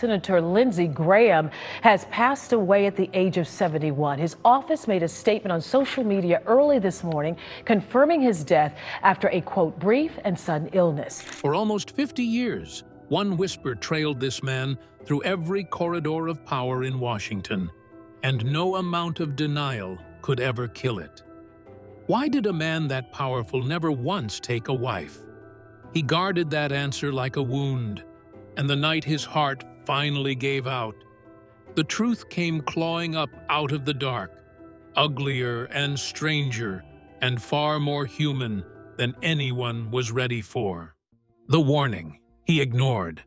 Senator Lindsey Graham has passed away at the age of 71. His office made a statement on social media early this morning confirming his death after a, quote, brief and sudden illness. For almost 50 years, one whisper trailed this man through every corridor of power in Washington, and no amount of denial could ever kill it. Why did a man that powerful never once take a wife? He guarded that answer like a wound, and the night his heart finally gave out, the truth came clawing up out of the dark, uglier and stranger and far more human than anyone was ready for. The warning he ignored.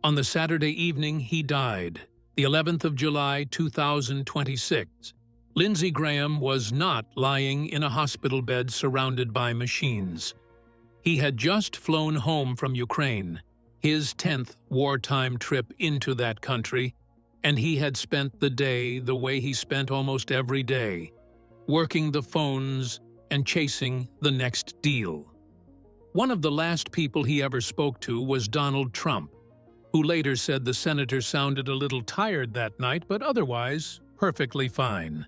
On the Saturday evening he died, the 11th of July, 2026. Lindsey Graham was not lying in a hospital bed surrounded by machines. He had just flown home from Ukraine, his 10th wartime trip into that country, and he had spent the day the way he spent almost every day, working the phones and chasing the next deal. One of the last people he ever spoke to was Donald Trump, who later said the senator sounded a little tired that night, but otherwise perfectly fine.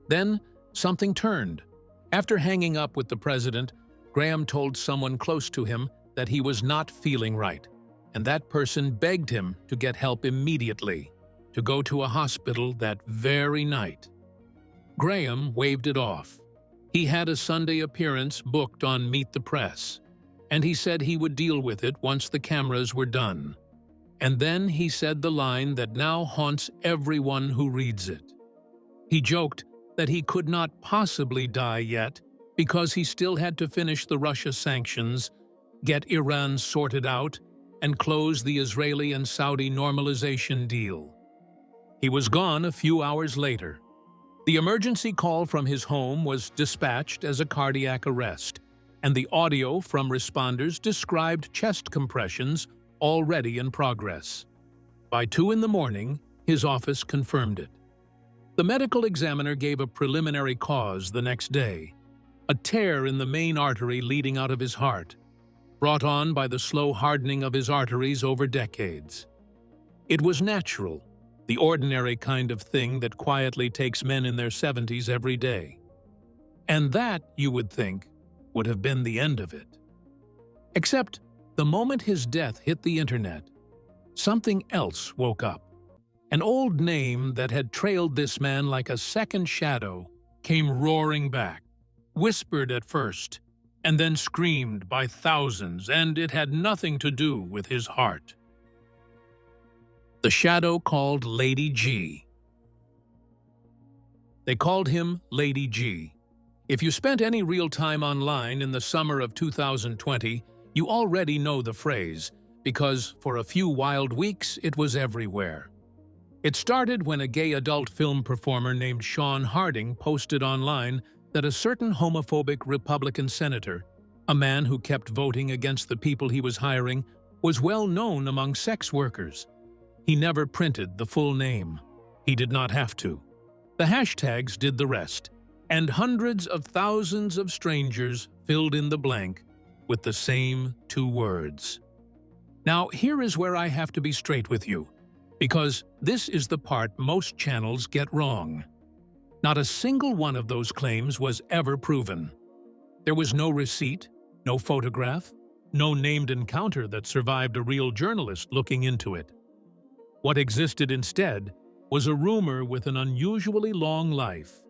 Then something turned. After hanging up with the president, Graham told someone close to him that he was not feeling right, and that person begged him to get help immediately, to go to a hospital that very night. Graham waved it off. He had a Sunday appearance booked on Meet the Press, and he said he would deal with it once the cameras were done. And then he said the line that now haunts everyone who reads it. He joked that he could not possibly die yet because he still had to finish the Russia sanctions, get Iran sorted out, and close the Israeli and Saudi normalization deal. He was gone a few hours later. The emergency call from his home was dispatched as a cardiac arrest, and the audio from responders described chest compressions already in progress. By 2 in the morning, his office confirmed it. The medical examiner gave a preliminary cause the next day, a tear in the main artery leading out of his heart, brought on by the slow hardening of his arteries over decades. It was natural, the ordinary kind of thing that quietly takes men in their 70s every day. And that, you would think, would have been the end of it. Except the moment his death hit the internet, something else woke up. An old name that had trailed this man like a second shadow came roaring back, whispered at first, and then screamed by thousands, and it had nothing to do with his heart. The shadow called Lady G. They called him Lady G. If you spent any real time online in the summer of 2020, you already know the phrase, because for a few wild weeks it was everywhere. It started when a gay adult film performer named Sean Harding posted online that a certain homophobic Republican senator, a man who kept voting against the people he was hiring, was well known among sex workers. He never printed the full name. He did not have to. The hashtags did the rest, and hundreds of thousands of strangers filled in the blank with the same 2 words. Now, here is where I have to be straight with you, because this is the part most channels get wrong. Not a single one of those claims was ever proven. There was no receipt, no photograph, no named encounter that survived a real journalist looking into it. What existed instead was a rumor with an unusually long life,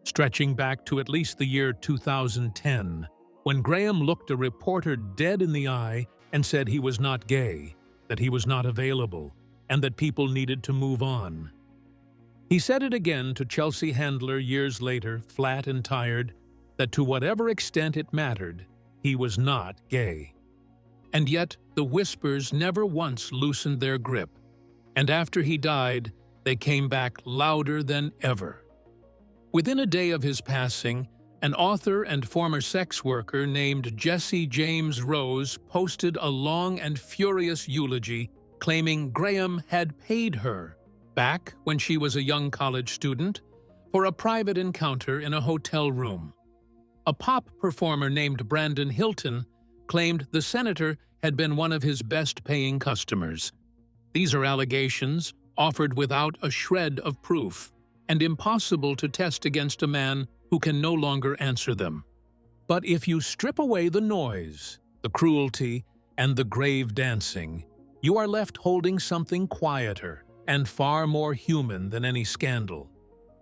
stretching back to at least the year 2010, when Graham looked a reporter dead in the eye and said he was not gay, that he was not available, and that people needed to move on. He said it again to Chelsea Handler years later, flat and tired, that to whatever extent it mattered, he was not gay. And yet, the whispers never once loosened their grip, and after he died, they came back louder than ever. Within a day of his passing, an author and former sex worker named Jesse James Rose posted a long and furious eulogy claiming Graham had paid her, back when she was a young college student, for a private encounter in a hotel room. A pop performer named Brandon Hilton claimed the senator had been one of his best-paying customers. These are allegations offered without a shred of proof and impossible to test against a man who can no longer answer them. But if you strip away the noise, the cruelty, and the grave dancing, you are left holding something quieter and far more human than any scandal.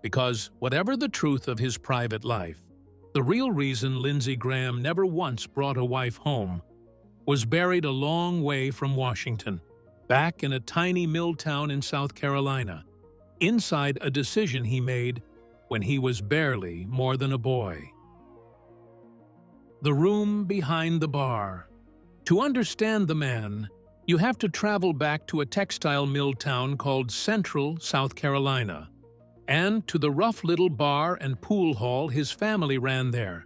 Because whatever the truth of his private life, the real reason Lindsey Graham never once brought a wife home was buried a long way from Washington, back in a tiny mill town in South Carolina, inside a decision he made when he was barely more than a boy. The room behind the bar. To understand the man, you have to travel back to a textile mill town called Central, South Carolina, and to the rough little bar and pool hall his family ran there,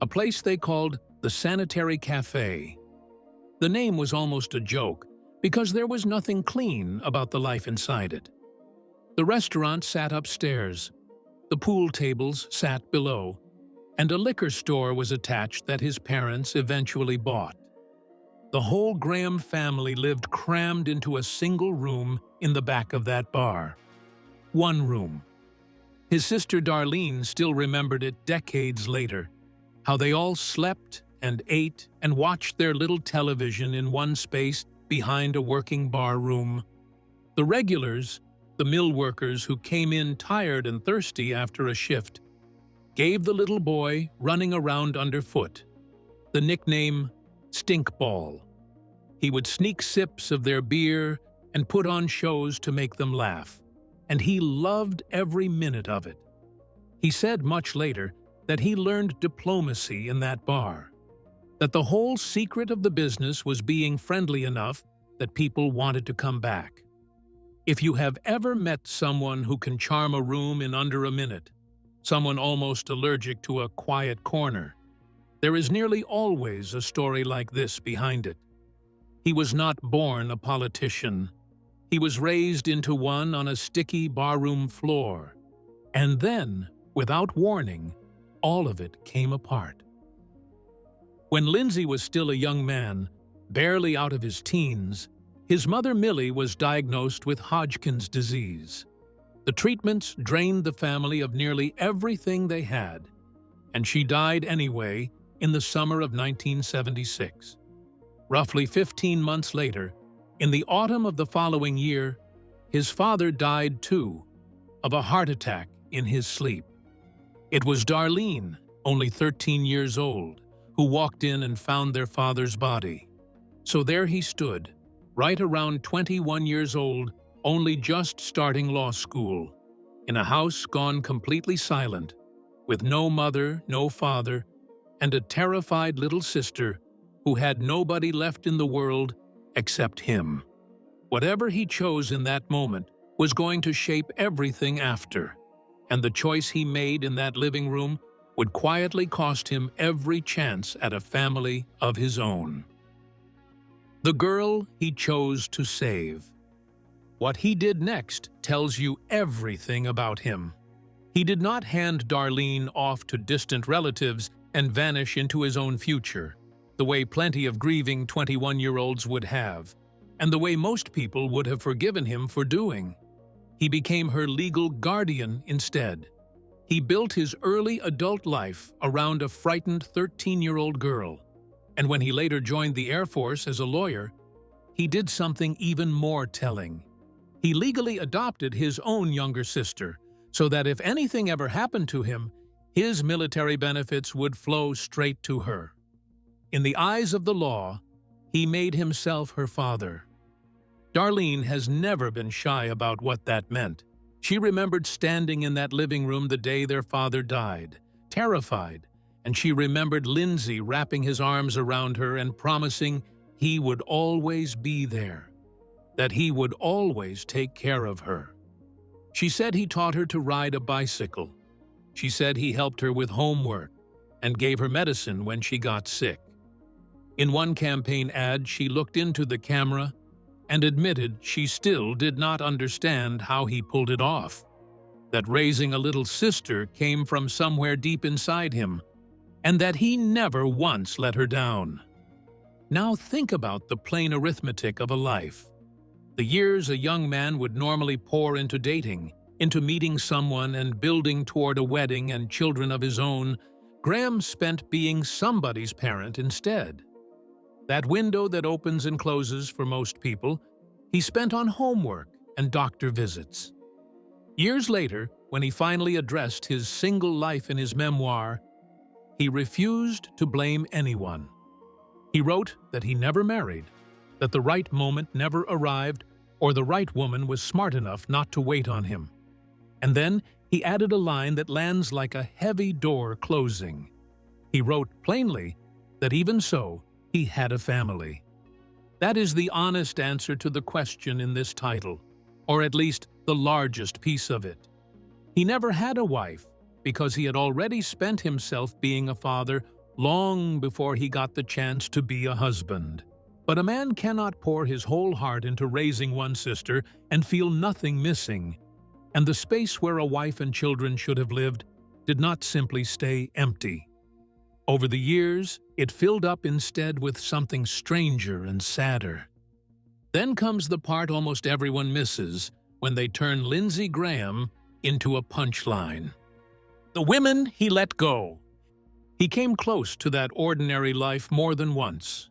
a place they called the Sanitary Cafe. The name was almost a joke, because there was nothing clean about the life inside it. The restaurant sat upstairs, the pool tables sat below, and a liquor store was attached that his parents eventually bought. The whole Graham family lived crammed into a single room in the back of that bar. One room. His sister Darlene still remembered it decades later, how they all slept and ate and watched their little television in one space behind a working bar room. The regulars, the mill workers who came in tired and thirsty after a shift, gave the little boy running around underfoot the nickname Stinkball. He would sneak sips of their beer and put on shows to make them laugh, and he loved every minute of it. He said much later that he learned diplomacy in that bar, that the whole secret of the business was being friendly enough that people wanted to come back. If you have ever met someone who can charm a room in under a minute, someone almost allergic to a quiet corner, there is nearly always a story like this behind it. He was not born a politician. He was raised into one on a sticky barroom floor. And then, without warning, all of it came apart. When Lindsey was still a young man, barely out of his teens, his mother Millie was diagnosed with Hodgkin's disease. The treatments drained the family of nearly everything they had, and she died anyway in the summer of 1976. Roughly 15 months later, in the autumn of the following year, his father died too, of a heart attack in his sleep. It was Darlene, only 13 years old, who walked in and found their father's body. So there he stood, right around 21 years old, only just starting law school, in a house gone completely silent, with no mother, no father, and a terrified little sister who had nobody left in the world except him. Whatever he chose in that moment was going to shape everything after, and the choice he made in that living room would quietly cost him every chance at a family of his own. The girl he chose to save. What he did next tells you everything about him. He did not hand Darlene off to distant relatives and vanish into his own future, the way plenty of grieving 21-year-olds would have, and the way most people would have forgiven him for doing. He became her legal guardian instead. He built his early adult life around a frightened 13-year-old girl, and when he later joined the Air Force as a lawyer, he did something even more telling. He legally adopted his own younger sister, so that if anything ever happened to him, his military benefits would flow straight to her. In the eyes of the law, he made himself her father. Darlene has never been shy about what that meant. She remembered standing in that living room the day their father died, terrified, and she remembered Lindsey wrapping his arms around her and promising he would always be there, that he would always take care of her. She said he taught her to ride a bicycle. She said he helped her with homework and gave her medicine when she got sick. In one campaign ad, she looked into the camera and admitted she still did not understand how he pulled it off, that raising a little sister came from somewhere deep inside him, and that he never once let her down. Now think about the plain arithmetic of a life. The years a young man would normally pour into dating, into meeting someone and building toward a wedding and children of his own, Graham spent being somebody's parent instead. That window that opens and closes for most people, he spent on homework and doctor visits. Years later, when he finally addressed his single life in his memoir, he refused to blame anyone. He wrote that he never married, that the right moment never arrived, or the right woman was smart enough not to wait on him. And then he added a line that lands like a heavy door closing. He wrote plainly that even so, he had a family. That is the honest answer to the question in this title, or at least the largest piece of it. He never had a wife because he had already spent himself being a father long before he got the chance to be a husband. But a man cannot pour his whole heart into raising one sister and feel nothing missing. And the space where a wife and children should have lived did not simply stay empty. Over the years, it filled up instead with something stranger and sadder. Then comes the part almost everyone misses when they turn Lindsey Graham into a punchline. The women he let go. He came close to that ordinary life more than once.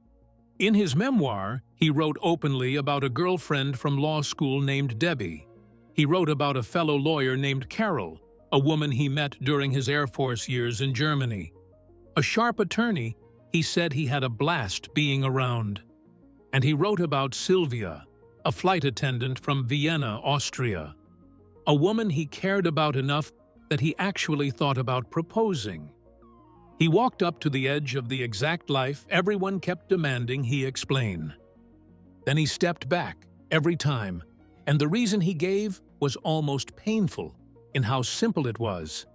In his memoir, he wrote openly about a girlfriend from law school named Debbie. He wrote about a fellow lawyer named Carol, a woman he met during his Air Force years in Germany. A sharp attorney, he said he had a blast being around. And he wrote about Sylvia, a flight attendant from Vienna, Austria. A woman he cared about enough that he actually thought about proposing. He walked up to the edge of the exact life everyone kept demanding he explain. Then he stepped back every time, and the reason he gave was almost painful in how simple it was.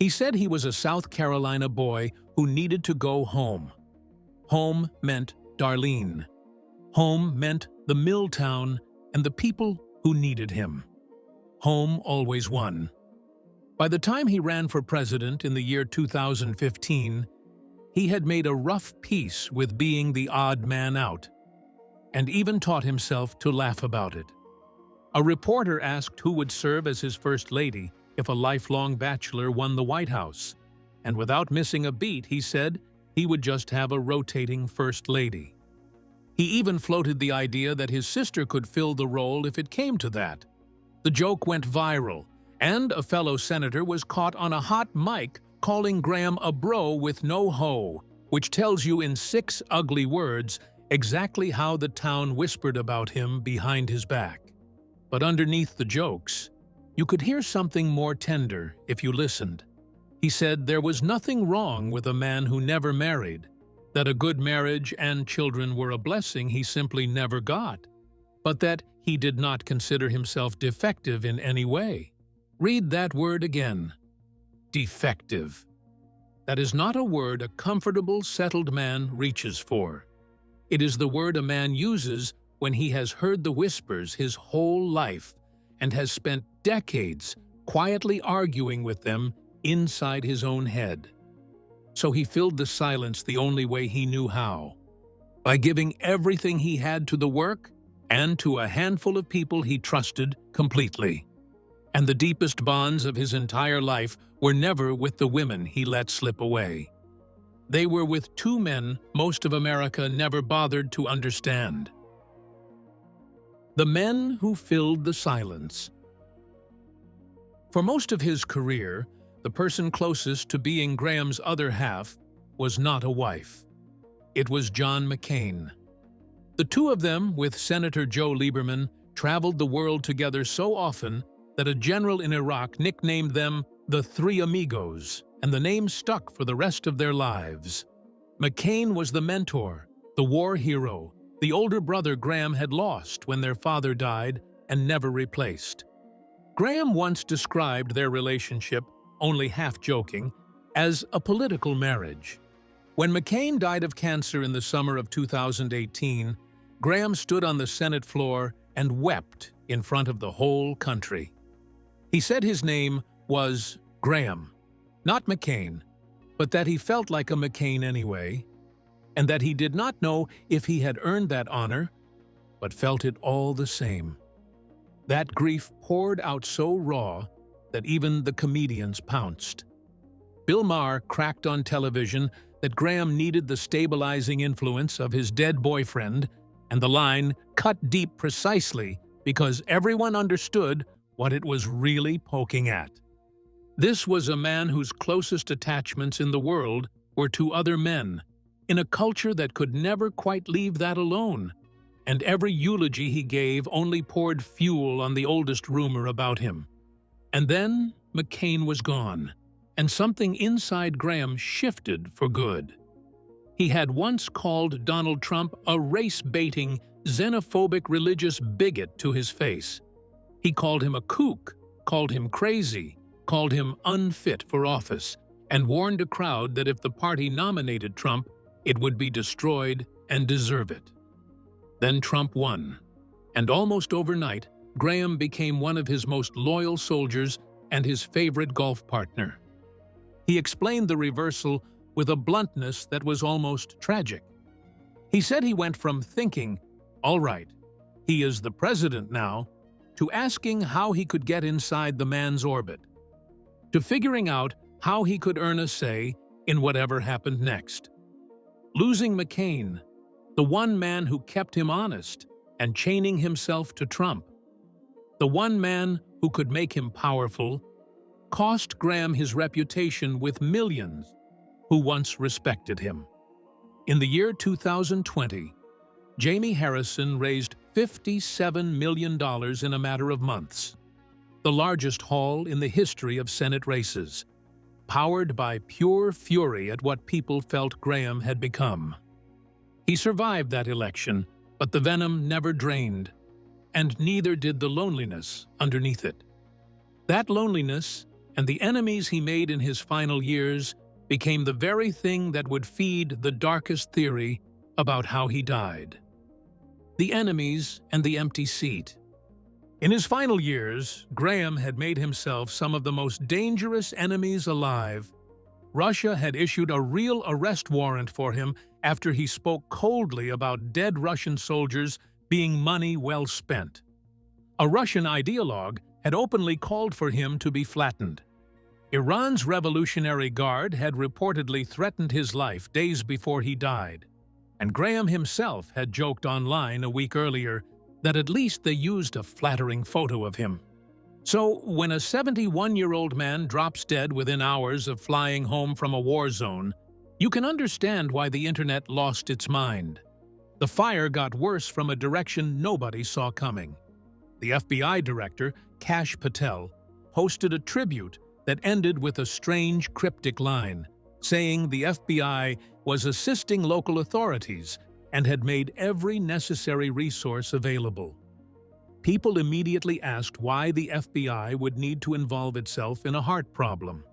He said he was a South Carolina boy who needed to go home. Home meant Darlene. Home meant the mill town and the people who needed him. Home always won. By the time he ran for president in the year 2015, he had made a rough peace with being the odd man out, and even taught himself to laugh about it. A reporter asked who would serve as his first lady if a lifelong bachelor won the White House, and without missing a beat, he said he would just have a rotating first lady. He even floated the idea that his sister could fill the role if it came to that. The joke went viral, and a fellow senator was caught on a hot mic calling Graham a bro with no hoe, which tells you in 6 ugly words exactly how the town whispered about him behind his back. But underneath the jokes, you could hear something more tender if you listened. He said there was nothing wrong with a man who never married, that a good marriage and children were a blessing he simply never got, but that he did not consider himself defective in any way. Read that word again. Defective. That is not a word a comfortable, settled man reaches for. It is the word a man uses when he has heard the whispers his whole life and has spent decades quietly arguing with them inside his own head. So he filled the silence the only way he knew how, by giving everything he had to the work and to a handful of people he trusted completely. And the deepest bonds of his entire life were never with the women he let slip away. They were with 2 men most of America never bothered to understand. The men who filled the silence. For most of his career, the person closest to being Graham's other half was not a wife. It was John McCain. The 2 of them, with Senator Joe Lieberman, traveled the world together so often that a general in Iraq nicknamed them the 3 Amigos, and the name stuck for the rest of their lives. McCain was the mentor, the war hero, the older brother Graham had lost when their father died and never replaced. Graham once described their relationship, only half joking, as a political marriage. When McCain died of cancer in the summer of 2018, Graham stood on the Senate floor and wept in front of the whole country. He said his name was Graham, not McCain, but that he felt like a McCain anyway, and that he did not know if he had earned that honor but felt it all the same. That grief poured out so raw that even the comedians pounced. Bill Maher cracked on television that Graham needed the stabilizing influence of his dead boyfriend, and the line cut deep precisely because everyone understood what it was really poking at. This was a man whose closest attachments in the world were to other men, in a culture that could never quite leave that alone, and every eulogy he gave only poured fuel on the oldest rumor about him. And then McCain was gone, and something inside Graham shifted for good. He had once called Donald Trump a race-baiting, xenophobic religious bigot to his face. He called him a kook, called him crazy, called him unfit for office, and warned a crowd that if the party nominated Trump, it would be destroyed and deserve it. Then Trump won, and almost overnight, Graham became one of his most loyal soldiers and his favorite golf partner. He explained the reversal with a bluntness that was almost tragic. He said he went from thinking, all right, he is the president now, to asking how he could get inside the man's orbit, to figuring out how he could earn a say in whatever happened next. Losing McCain, the one man who kept him honest and chaining himself to Trump, the one man who could make him powerful, cost Graham his reputation with millions who once respected him. In the year 2020, Jamie Harrison raised $57 million in a matter of months, the largest haul in the history of Senate races, powered by pure fury at what people felt Graham had become. He survived that election, but the venom never drained, and neither did the loneliness underneath it. That loneliness and the enemies he made in his final years became the very thing that would feed the darkest theory about how he died. The enemies and the empty seat. In his final years, Graham had made himself some of the most dangerous enemies alive. Russia had issued a real arrest warrant for him after he spoke coldly about dead Russian soldiers being money well spent. A Russian ideologue had openly called for him to be flattened. Iran's Revolutionary Guard had reportedly threatened his life days before he died, and Graham himself had joked online a week earlier that at least they used a flattering photo of him. So when a 71-year-old man drops dead within hours of flying home from a war zone, you can understand why the internet lost its mind. The fire got worse from a direction nobody saw coming. The FBI director, Kash Patel, posted a tribute that ended with a strange, cryptic line, saying the FBI was assisting local authorities and had made every necessary resource available. People immediately asked why the FBI would need to involve itself in a heart problem.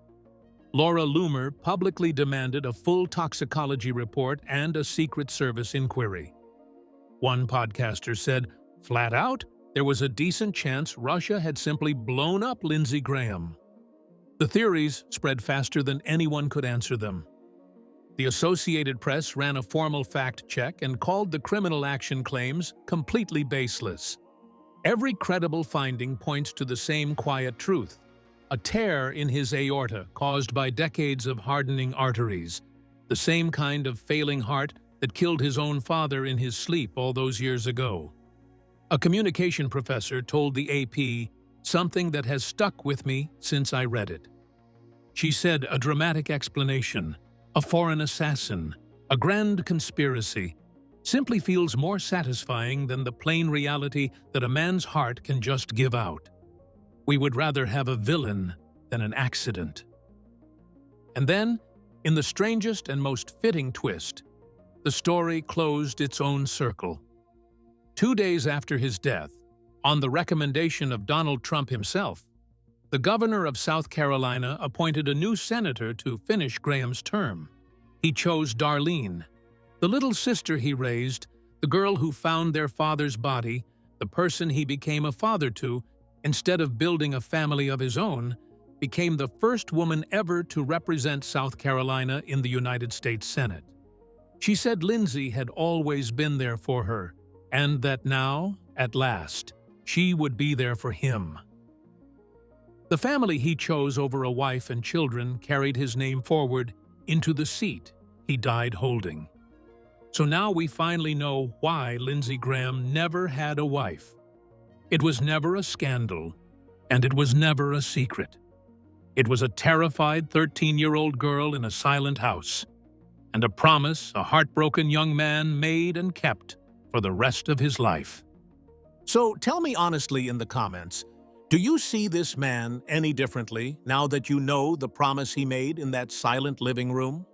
Laura Loomer publicly demanded a full toxicology report and a Secret Service inquiry. One podcaster said, flat out, there was a decent chance Russia had simply blown up Lindsey Graham. The theories spread faster than anyone could answer them. The Associated Press ran a formal fact check and called the criminal action claims completely baseless. Every credible finding points to the same quiet truth: a tear in his aorta caused by decades of hardening arteries, the same kind of failing heart that killed his own father in his sleep all those years ago. A communication professor told the AP something that has stuck with me since I read it. She said a dramatic explanation, a foreign assassin, a grand conspiracy, simply feels more satisfying than the plain reality that a man's heart can just give out. We would rather have a villain than an accident. And then, in the strangest and most fitting twist, the story closed its own circle. 2 days after his death, on the recommendation of Donald Trump himself, the governor of South Carolina appointed a new senator to finish Graham's term. He chose Darlene, the little sister he raised, the girl who found their father's body, the person he became a father to, instead of building a family of his own, became the first woman ever to represent South Carolina in the United States Senate. She said Lindsey had always been there for her, and that now, at last, she would be there for him. The family he chose over a wife and children carried his name forward into the seat he died holding. So now we finally know why Lindsey Graham never had a wife. It was never a scandal, and it was never a secret. It was a terrified 13-year-old girl in a silent house, and a promise a heartbroken young man made and kept for the rest of his life. So tell me honestly in the comments, do you see this man any differently now that you know the promise he made in that silent living room?